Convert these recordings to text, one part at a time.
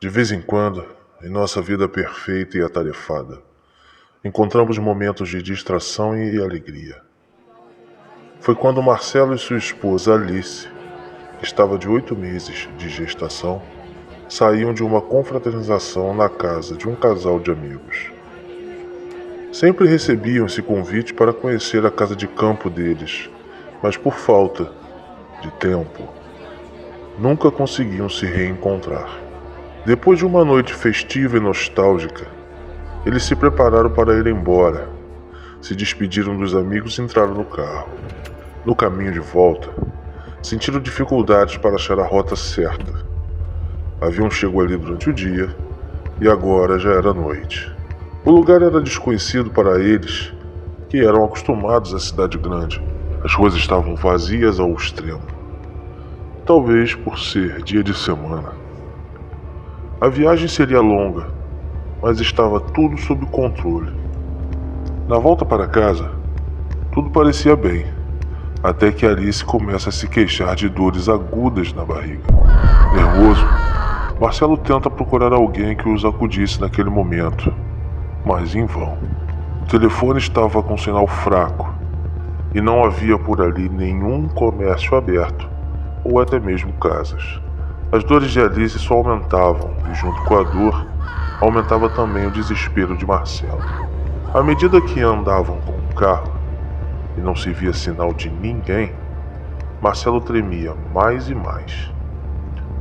De vez em quando, em nossa vida perfeita e atarefada, encontramos momentos de distração e alegria. Foi quando Marcelo e sua esposa Alice, que estava de 8 meses de gestação, saíam de uma confraternização na casa de um casal de amigos. Sempre recebiam esse convite para conhecer a casa de campo deles, mas por falta de tempo, nunca conseguiam se reencontrar. Depois de uma noite festiva e nostálgica, eles se prepararam para ir embora. Se despediram dos amigos e entraram no carro. No caminho de volta, sentiram dificuldades para achar a rota certa. Haviam chegado ali durante o dia e agora já era noite. O lugar era desconhecido para eles, que eram acostumados à cidade grande. As ruas estavam vazias ao extremo. Talvez por ser dia de semana. A viagem seria longa, mas estava tudo sob controle. Na volta para casa, tudo parecia bem, até que Alice começa a se queixar de dores agudas na barriga. Nervoso, Marcelo tenta procurar alguém que os acudisse naquele momento, mas em vão. O telefone estava com sinal fraco e não havia por ali nenhum comércio aberto ou até mesmo casas. As dores de Alice só aumentavam e, junto com a dor, aumentava também o desespero de Marcelo. À medida que andavam com o carro e não se via sinal de ninguém, Marcelo tremia mais e mais.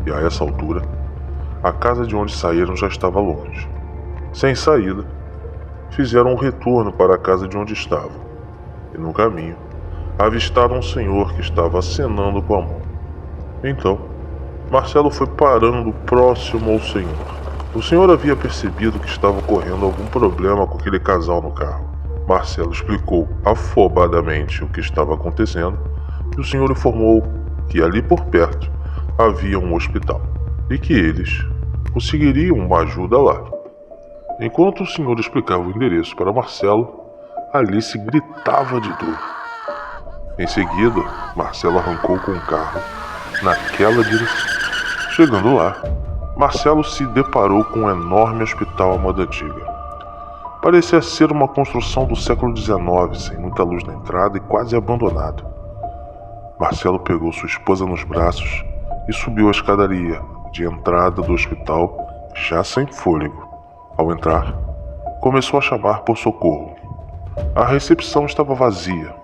E a essa altura, a casa de onde saíram já estava longe. Sem saída, fizeram um retorno para a casa de onde estavam. E no caminho, avistaram um senhor que estava acenando com a mão. Então, Marcelo foi parando próximo ao senhor. O senhor havia percebido que estava ocorrendo algum problema com aquele casal no carro. Marcelo explicou afobadamente o que estava acontecendo e o senhor informou que ali por perto havia um hospital e que eles conseguiriam uma ajuda lá. Enquanto o senhor explicava o endereço para Marcelo, Alice gritava de dor. Em seguida, Marcelo arrancou com o carro naquela direção. Chegando lá, Marcelo se deparou com um enorme hospital à moda antiga. Parecia ser uma construção do século XIX, sem muita luz na entrada e quase abandonado. Marcelo pegou sua esposa nos braços e subiu a escadaria de entrada do hospital, já sem fôlego. Ao entrar, começou a chamar por socorro. A recepção estava vazia.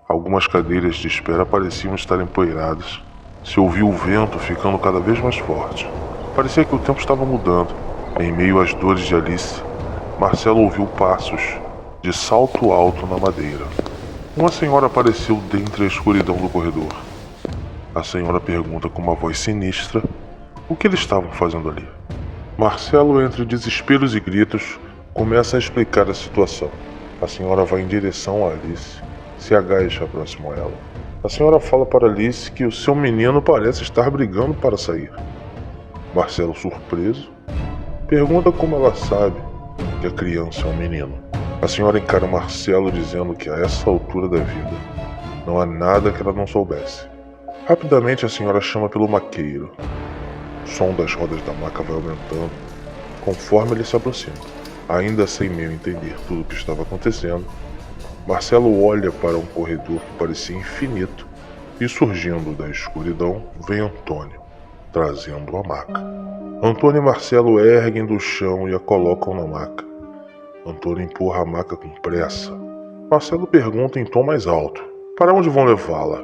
Algumas cadeiras de espera pareciam estar empoeiradas. Se ouviu o vento ficando cada vez mais forte. Parecia que o tempo estava mudando. Em meio às dores de Alice, Marcelo ouviu passos de salto alto na madeira. Uma senhora apareceu dentre a escuridão do corredor. A senhora pergunta com uma voz sinistra o que eles estavam fazendo ali. Marcelo, entre desesperos e gritos, começa a explicar a situação. A senhora vai em direção a Alice, se agacha próximo a ela. A senhora fala para Alice que o seu menino parece estar brigando para sair. Marcelo, surpreso, pergunta como ela sabe que a criança é um menino. A senhora encara Marcelo dizendo que a essa altura da vida não há nada que ela não soubesse. Rapidamente a senhora chama pelo maqueiro. O som das rodas da maca vai aumentando conforme ele se aproxima. Ainda sem meio entender tudo o que estava acontecendo, Marcelo olha para um corredor que parecia infinito e, surgindo da escuridão, vem Antônio, trazendo a maca. Antônio e Marcelo erguem do chão e a colocam na maca. Antônio empurra a maca com pressa. Marcelo pergunta em tom mais alto: para onde vão levá-la?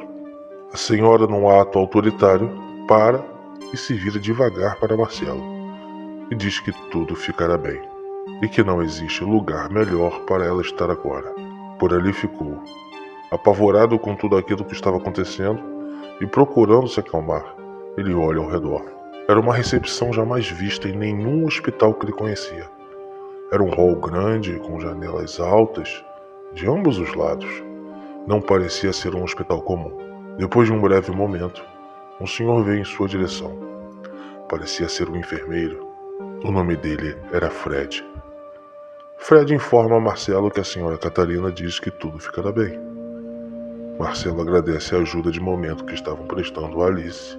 A senhora, num ato autoritário, para e se vira devagar para Marcelo e diz que tudo ficará bem e que não existe lugar melhor para ela estar agora. Por ali ficou, apavorado com tudo aquilo que estava acontecendo e procurando se acalmar. Ele olha ao redor. Era uma recepção jamais vista em nenhum hospital que ele conhecia. Era um hall grande com janelas altas de ambos os lados. Não parecia ser um hospital comum. Depois de um breve momento, um senhor veio em sua direção. Parecia ser um enfermeiro. O nome dele era Fred. Fred informa a Marcelo que a senhora Catarina diz que tudo ficará bem. Marcelo agradece a ajuda de momento que estavam prestando a Alice,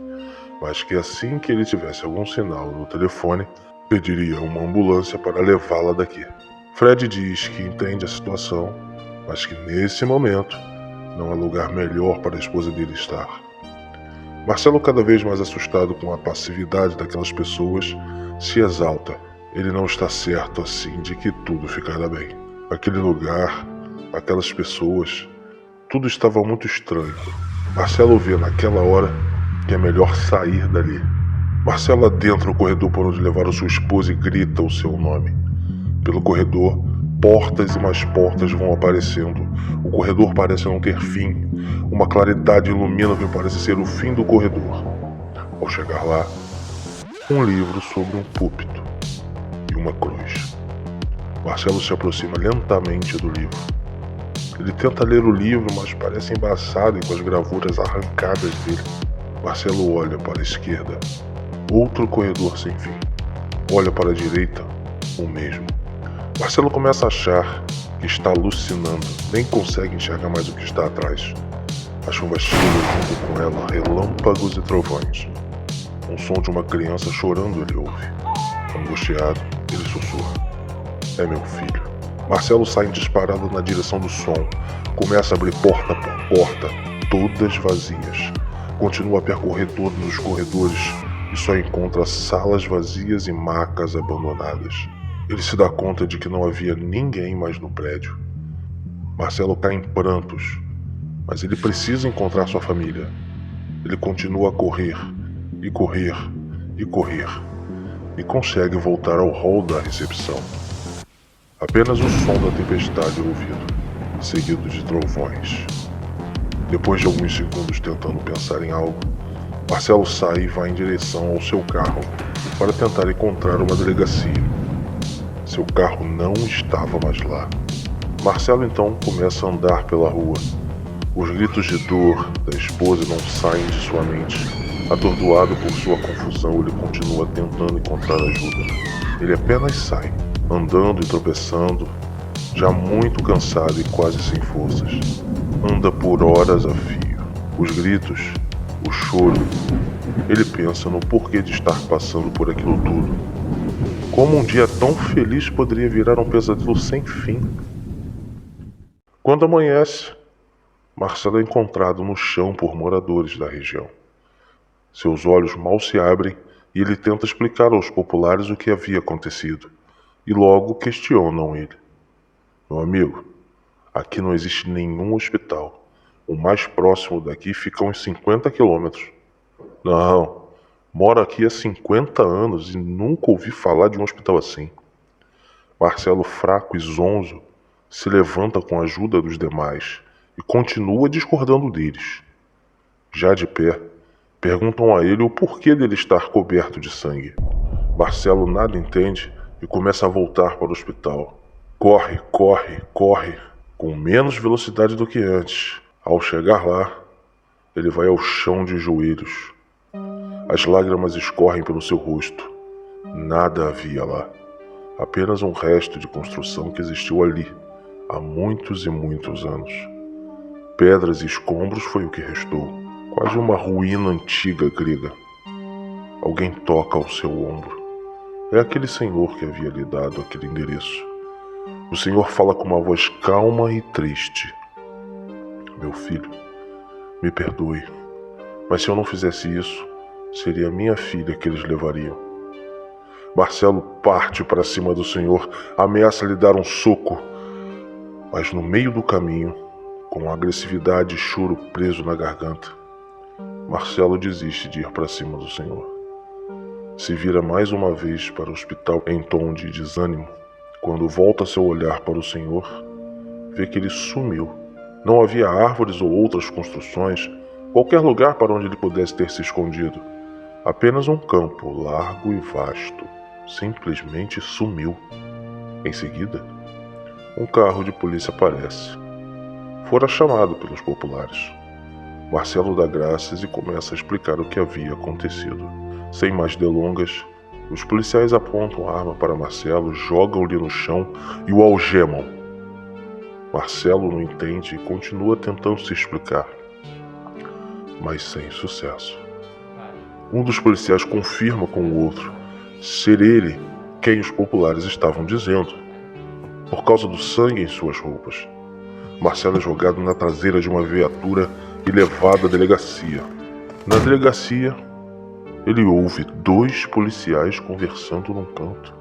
mas que assim que ele tivesse algum sinal no telefone, pediria uma ambulância para levá-la daqui. Fred diz que entende a situação, mas que nesse momento não há lugar melhor para a esposa dele estar. Marcelo, cada vez mais assustado com a passividade daquelas pessoas, se exalta. Ele não está certo assim de que tudo ficará bem. Aquele lugar, aquelas pessoas, tudo estava muito estranho. Marcelo vê naquela hora que é melhor sair dali. Marcelo adentra o corredor por onde levaram sua esposa e grita o seu nome. Pelo corredor, portas e mais portas vão aparecendo. O corredor parece não ter fim. Uma claridade ilumina o que parece ser o fim do corredor. Ao chegar lá, um livro sobre um púlpito e uma cruz. Marcelo se aproxima lentamente do livro. Ele tenta ler o livro, mas parece embaçado e com as gravuras arrancadas dele. Marcelo olha para a esquerda. Outro corredor sem fim. Olha para a direita, o mesmo. Marcelo começa a achar que está alucinando. Nem consegue enxergar mais o que está atrás. A chuva chega junto com ela, relâmpagos e trovões. Um som de uma criança chorando ele ouve. Angustiado, ele sussurra. É meu filho. Marcelo sai disparado na direção do som. Começa a abrir porta por porta, todas vazias. Continua a percorrer todos os corredores e só encontra salas vazias e macas abandonadas. Ele se dá conta de que não havia ninguém mais no prédio. Marcelo cai em prantos, mas ele precisa encontrar sua família. Ele continua a correr, e correr, e correr, e consegue voltar ao hall da recepção. Apenas o som da tempestade é ouvido, seguido de trovões. Depois de alguns segundos tentando pensar em algo, Marcelo sai e vai em direção ao seu carro para tentar encontrar uma delegacia. Seu carro não estava mais lá. Marcelo então começa a andar pela rua. Os gritos de dor da esposa não saem de sua mente. Atordoado por sua confusão, ele continua tentando encontrar ajuda. Ele apenas sai, andando e tropeçando, já muito cansado e quase sem forças. Anda por horas a fio. Os gritos, o choro. Ele pensa no porquê de estar passando por aquilo tudo. Como um dia tão feliz poderia virar um pesadelo sem fim? Quando amanhece, Marcelo é encontrado no chão por moradores da região. Seus olhos mal se abrem e ele tenta explicar aos populares o que havia acontecido. E logo questionam ele. Meu amigo, aqui não existe nenhum hospital. O mais próximo daqui fica a uns 50 quilômetros. Não, moro aqui há 50 anos e nunca ouvi falar de um hospital assim. Marcelo, fraco e zonzo, se levanta com a ajuda dos demais e continua discordando deles. Já de pé, perguntam a ele o porquê dele estar coberto de sangue. Marcelo nada entende e começa a voltar para o hospital. Corre, corre, corre, com menos velocidade do que antes. Ao chegar lá, ele vai ao chão de joelhos. As lágrimas escorrem pelo seu rosto. Nada havia lá. Apenas um resto de construção que existiu ali há muitos e muitos anos. Pedras e escombros foi o que restou. Quase uma ruína antiga grega. Alguém toca ao seu ombro. É aquele senhor que havia lhe dado aquele endereço. O senhor fala com uma voz calma e triste. Meu filho, me perdoe, mas se eu não fizesse isso, seria minha filha que eles levariam. Marcelo parte para cima do senhor, ameaça lhe dar um soco, mas no meio do caminho, com agressividade e choro preso na garganta, Marcelo desiste de ir para cima do senhor. Se vira mais uma vez para o hospital em tom de desânimo. Quando volta seu olhar para o senhor, vê que ele sumiu. Não havia árvores ou outras construções, qualquer lugar para onde ele pudesse ter se escondido. Apenas um campo largo e vasto. Simplesmente sumiu. Em seguida, um carro de polícia aparece. Fora chamado pelos populares. Marcelo dá graças e começa a explicar o que havia acontecido. Sem mais delongas, os policiais apontam a arma para Marcelo, jogam-lhe no chão e o algemam. Marcelo não entende e continua tentando se explicar, mas sem sucesso. Um dos policiais confirma com o outro ser ele quem os populares estavam dizendo, por causa do sangue em suas roupas. Marcelo é jogado na traseira de uma viatura e levado à delegacia. Na delegacia, ele ouve 2 policiais conversando num canto.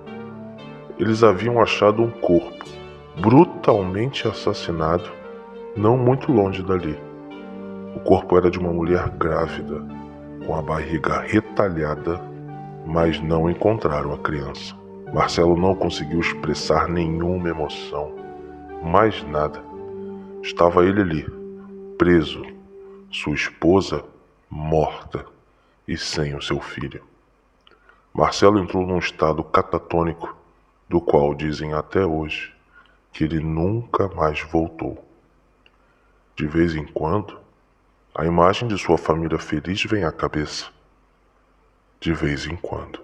Eles haviam achado um corpo, brutalmente assassinado, não muito longe dali. O corpo era de uma mulher grávida, com a barriga retalhada, mas não encontraram a criança. Marcelo não conseguiu expressar nenhuma emoção, mais nada. Estava ele ali, preso, sua esposa morta e sem o seu filho. Marcelo entrou num estado catatônico, do qual dizem até hoje que ele nunca mais voltou. De vez em quando, a imagem de sua família feliz vem à cabeça. De vez em quando.